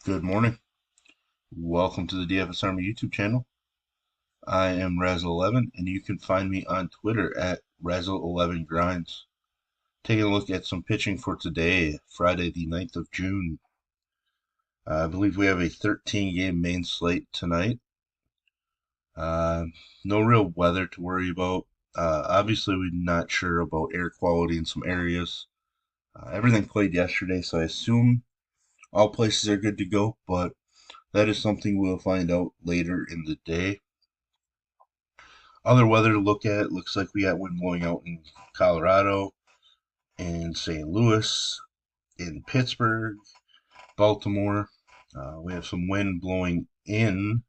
Good morning. Welcome to the DFS Army YouTube channel. I am Razzle11, and you can find me on Twitter at Razzle11Grinds. Taking a look at some pitching for today, Friday the 9th of June. I believe we have a 13-game main slate tonight. Uh, no real weather to worry about. Obviously, we're not sure about air quality in some areas. Everything played yesterday, so I assume all places are good to go, but that is something we'll find out later in the day. Other weather to look at, looks like we got wind blowing out in Colorado, in St. Louis, in Pittsburgh, Baltimore. We have some wind blowing in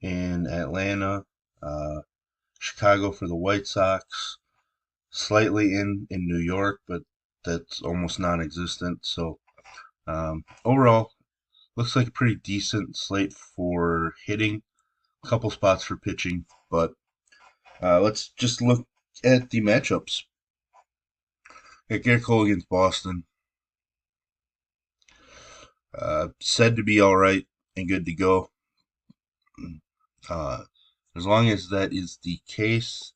Atlanta, uh, Chicago for the White Sox, slightly in New York, but that's almost non-existent. So overall, looks like a pretty decent slate for hitting. A couple spots for pitching, but let's just look at the matchups. Garrett Cole against Boston. Said to be all right and good to go. Uh, as long as that is the case,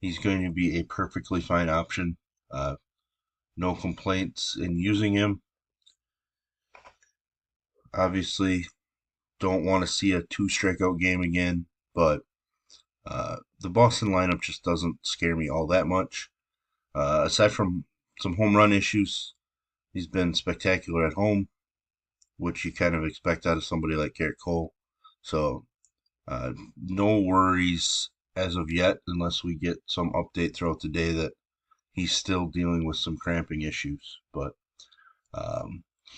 he's going to be a perfectly fine option. No complaints in using him. Obviously, don't want to see a two strikeout game again, but the Boston lineup just doesn't scare me all that much. Aside from some home run issues, he's been spectacular at home, which you kind of expect out of somebody like Garrett Cole. So no worries as of yet, unless we get some update throughout the day that he's still dealing with some cramping issues. But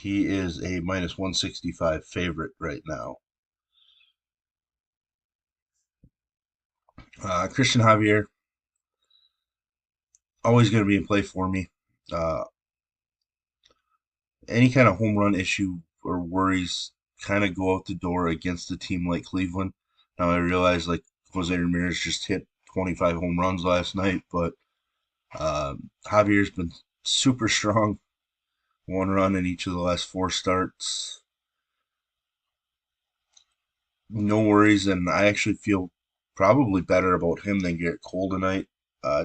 he is a minus 165 favorite right now. Christian Javier, always going to be in play for me. Uh, any kind of home run issue or worries kind of go out the door against a team like Cleveland. Now I realize like Jose Ramirez just hit 25 home runs last night, but Javier's been super strong. One run in each of the last four starts. No worries, and I actually feel probably better about him than Garrett Cole tonight.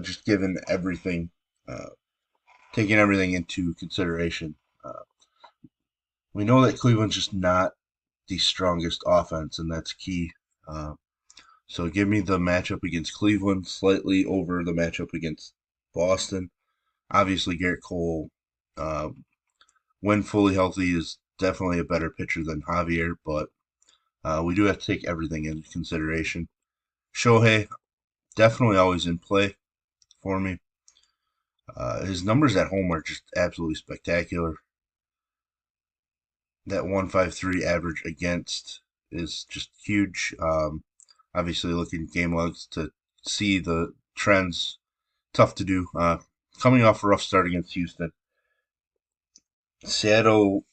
Just given everything, uh, taking everything into consideration. We know that Cleveland's just not the strongest offense, and that's key. Uh, so give me the matchup against Cleveland slightly over the matchup against Boston. Obviously, Garrett Cole, uh, when fully healthy, is definitely a better pitcher than Javier, but we do have to take everything into consideration. Shohei, definitely always in play for me. His numbers at home are just absolutely spectacular. That 153 average against is just huge. Obviously, looking at game logs to see the trends, tough to do. Coming off a rough start against Houston. Seattle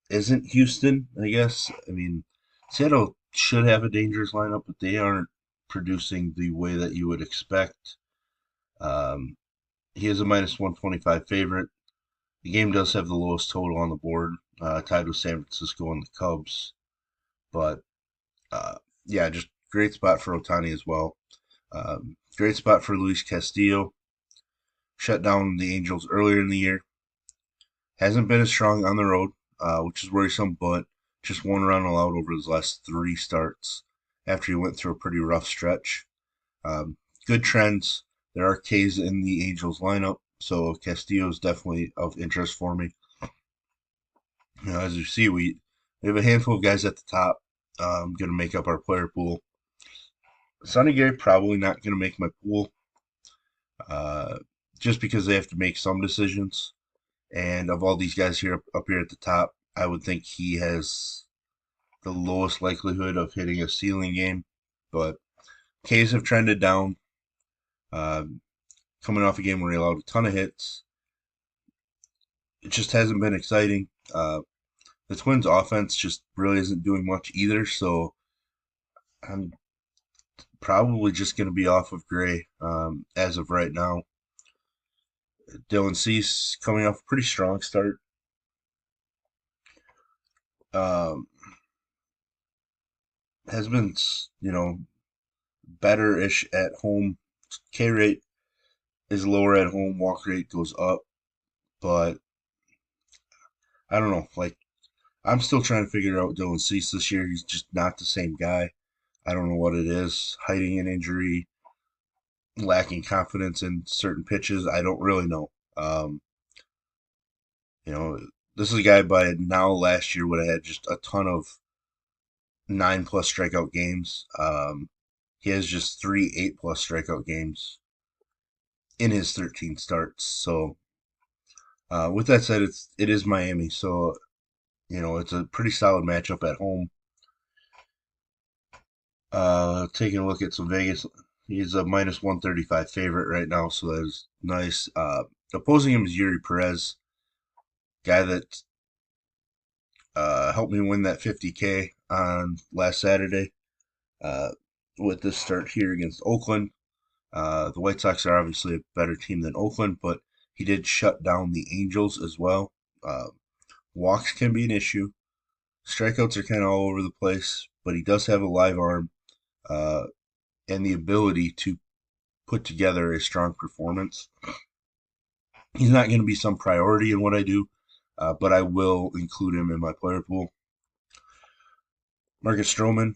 isn't Houston, I guess. I mean, Seattle should have a dangerous lineup, but they aren't producing the way that you would expect. Um, he is a minus 125 favorite. The game does have the lowest total on the board, tied with San Francisco and the Cubs. But yeah, just great spot for Otani as well. Great spot for Luis Castillo. Shut down the Angels earlier in the year. Hasn't been as strong on the road, which is worrisome, but just one run allowed over his last three starts after he went through a pretty rough stretch. Good trends. There are Ks in the Angels lineup, so Castillo is definitely of interest for me. As you see, we have a handful of guys at the top going to make up our player pool. Sonny Gray probably not going to make my pool uh, just because they have to make some decisions. And of all these guys here up here at the top, I would think he has the lowest likelihood of hitting a ceiling game. But K's have trended down. Coming off a game where he allowed a ton of hits. It just hasn't been exciting. The Twins' offense just really isn't doing much either, so I'm probably just going to be off of Gray as of right now. Dylan Cease coming off a pretty strong start. has been, better-ish at home. K rate is lower at home, walk rate goes up, but I don't know. Like, I'm still trying to figure out Dylan Cease this year. He's just not the same guy. I don't know what it is. Hiding an injury, lacking confidence in certain pitches. I don't really know. You know, this is a guy by now last year would have had just a ton of 9+ strikeout games. He has just three 8+ strikeout games in his 13 starts. So, with that said, it is Miami. So, it's a pretty solid matchup at home. Taking a look at some Vegas, he's a minus 135 favorite right now, so that is nice. Opposing him is Yuri Perez, guy that helped me win that 50K on last Saturday uh, with this start here against Oakland. The White Sox are obviously a better team than Oakland, but he did shut down the Angels as well. Uh, Walks can be an issue. Strikeouts are kind of all over the place, but he does have a live arm uh, and the ability to put together a strong performance. He's not going to be some priority in what I do, but I will include him in my player pool. Marcus Stroman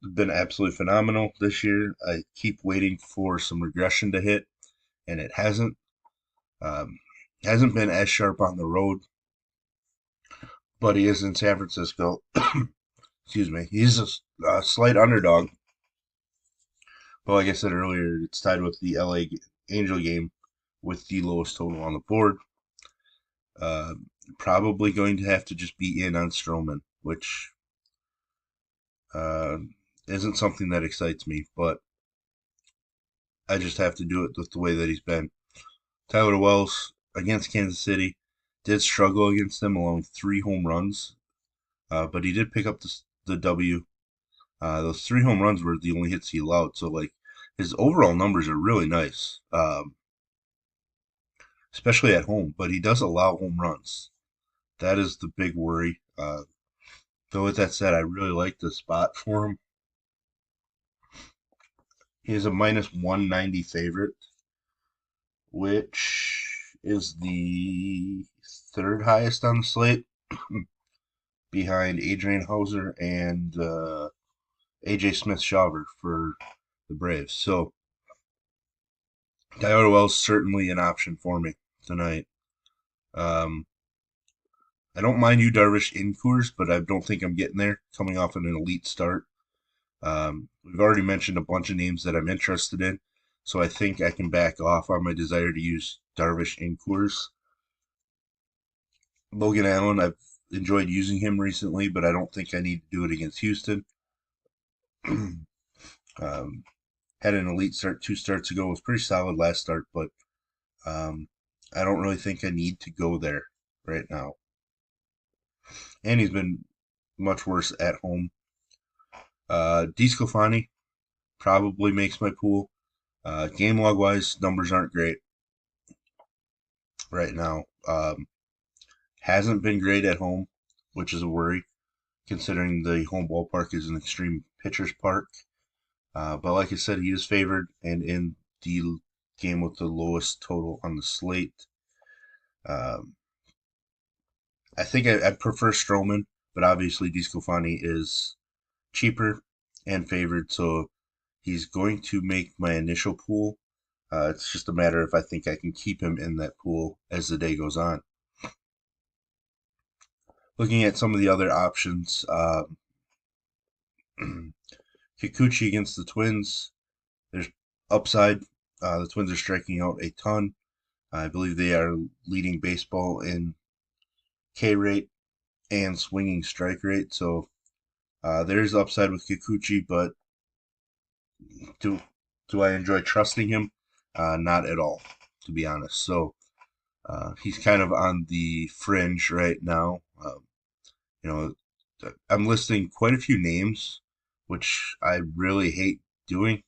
has been absolutely phenomenal this year. I keep waiting for some regression to hit, and it hasn't. Um, hasn't been as sharp on the road, but he is in San Francisco. Excuse me. He's a slight underdog, but like I said earlier, it's tied with the LA Angel game with the lowest total on the board. Uh, Probably going to have to just be in on Stroman, which uh, isn't something that excites me, but I just have to do it with the way that he's been. Tyler Wells against Kansas City did struggle against them, allowing 3 home runs, but he did pick up the W. Those 3 home runs were the only hits he allowed, so like his overall numbers are really nice, especially at home. But he does allow home runs. That is the big worry. Though with that said, I really like the spot for him. He is a minus 190 favorite, which is the third highest on the slate, behind Adrian Hauser and AJ Smith-Shawver for the Braves. So Tyler Wells certainly an option for me tonight. Um, I don't mind you Darvish in Coors, but I don't think I'm getting there coming off an elite start. We've already mentioned a bunch of names that I'm interested in, so I think I can back off on my desire to use Darvish in Coors. Logan Allen, I've enjoyed using him recently, but I don't think I need to do it against Houston. um, Had an elite start 2 starts ago. It was pretty solid last start, but um, I don't really think I need to go there right now. And he's been much worse at home. DeSclafani probably makes my pool. Game log wise, numbers aren't great right now. Hasn't been great at home, which is a worry, considering the home ballpark is an extreme pitcher's park. But like I said, he is favored and in the game with the lowest total on the slate. Um, I think I prefer Stroman, but obviously DeSclafani is cheaper and favored, so he's going to make my initial pool. It's just a matter if I think I can keep him in that pool as the day goes on. Looking at some of the other options, Kikuchi against the Twins. There's upside. The Twins are striking out a ton. I believe they are leading baseball in K rate and swinging strike rate. So there's upside with Kikuchi, but do do I enjoy trusting him? Not at all, to be honest. So he's kind of on the fringe right now. You know, I'm listing quite a few names, which I really hate doing.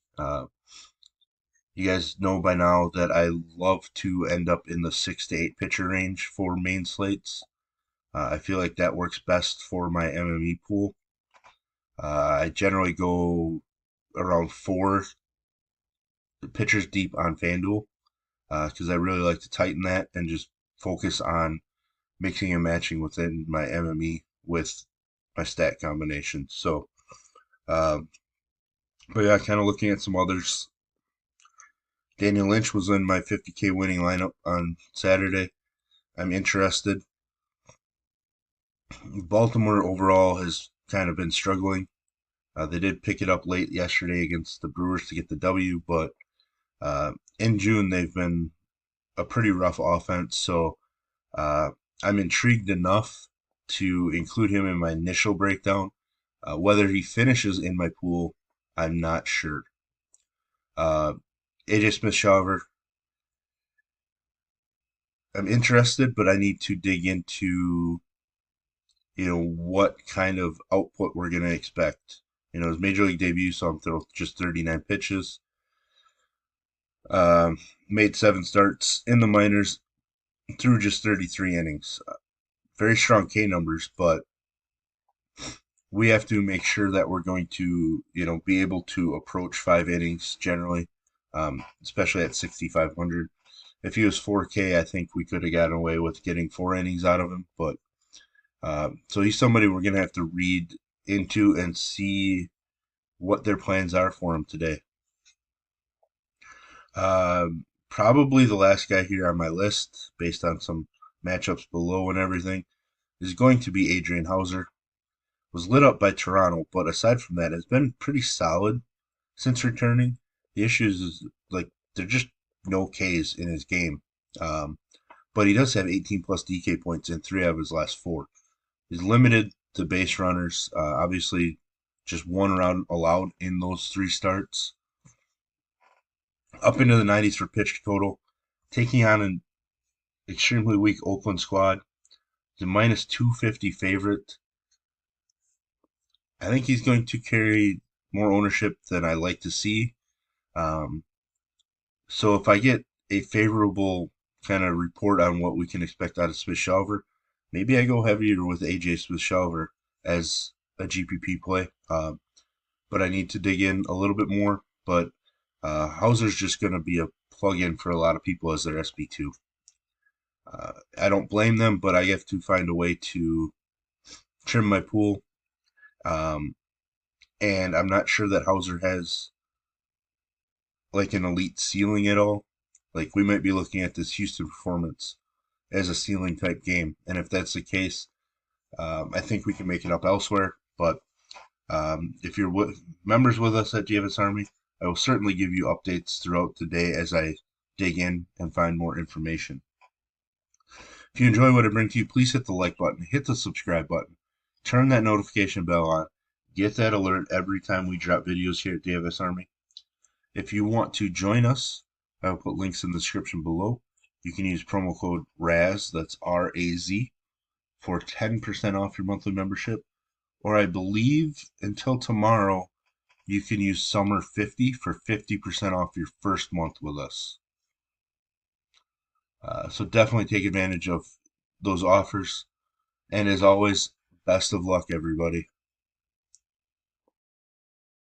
You guys know by now that I love to end up in the 6 to 8 pitcher range for main slates. I feel like that works best for my MME pool. I generally go around four pitchers deep on FanDuel because I really like to tighten that and just focus on mixing and matching within my MME with my stat combinations. So, um, but yeah, kind of looking at some others. Daniel Lynch was in my 50K winning lineup on Saturday. I'm interested. Baltimore overall has kind of been struggling. They did pick it up late yesterday against the Brewers to get the W, but in June they've been a pretty rough offense. So uh, I'm intrigued enough to include him in my initial breakdown. Whether he finishes in my pool, I'm not sure. Uh, AJ Smith-Shawver, I'm interested, but I need to dig into what kind of output we're going to expect. His major league debut saw him throw just 39 pitches. Um, Made 7 starts in the minors, threw just 33 innings. Very strong K numbers, but we have to make sure that we're going to, be able to approach 5 innings generally, especially at 6,500. If he was 4K, I think we could have gotten away with getting 4 innings out of him. But so he's somebody we're going to have to read into and see what their plans are for him today. Probably the last guy here on my list, based on some matchups below and everything, is going to be Adrian Hauser. Was lit up by Toronto, but aside from that, has been pretty solid since returning. The issue is like there are just no Ks in his game. Um, but he does have 18 plus DK points in 3 of his last 4. He's limited to base runners. Obviously, just 1 run allowed in those 3 starts. Up into the 90s for pitch total. Taking on an extremely weak Oakland squad. He's a minus 250 favorite. I think he's going to carry more ownership than I like to see. Um, so if I get a favorable kind of report on what we can expect out of Smith-Shawver, maybe I go heavier with AJ Smith-Shawver as a GPP play. But I need to dig in a little bit more. But Hauser's just going to be a plug-in for a lot of people as their SB2. I don't blame them, but I have to find a way to trim my pool. Um, and I'm not sure that Hauser has like an elite ceiling at all. Like we might be looking at this Houston performance as a ceiling type game, and if that's the case, I think we can make it up elsewhere. But if you're members with us at DFS Army, I will certainly give you updates throughout the day as I dig in and find more information. If you enjoy what I bring to you, please hit the like button, hit the subscribe button, turn that notification bell on, get that alert every time we drop videos here at DFS Army. If you want to join us, I will put links in the description below. You can use promo code RAZ, that's R-A-Z, for 10% off your monthly membership. Or I believe until tomorrow, you can use Summer50 for 50% off your first month with us. So definitely take advantage of those offers. And as always, best of luck, everybody.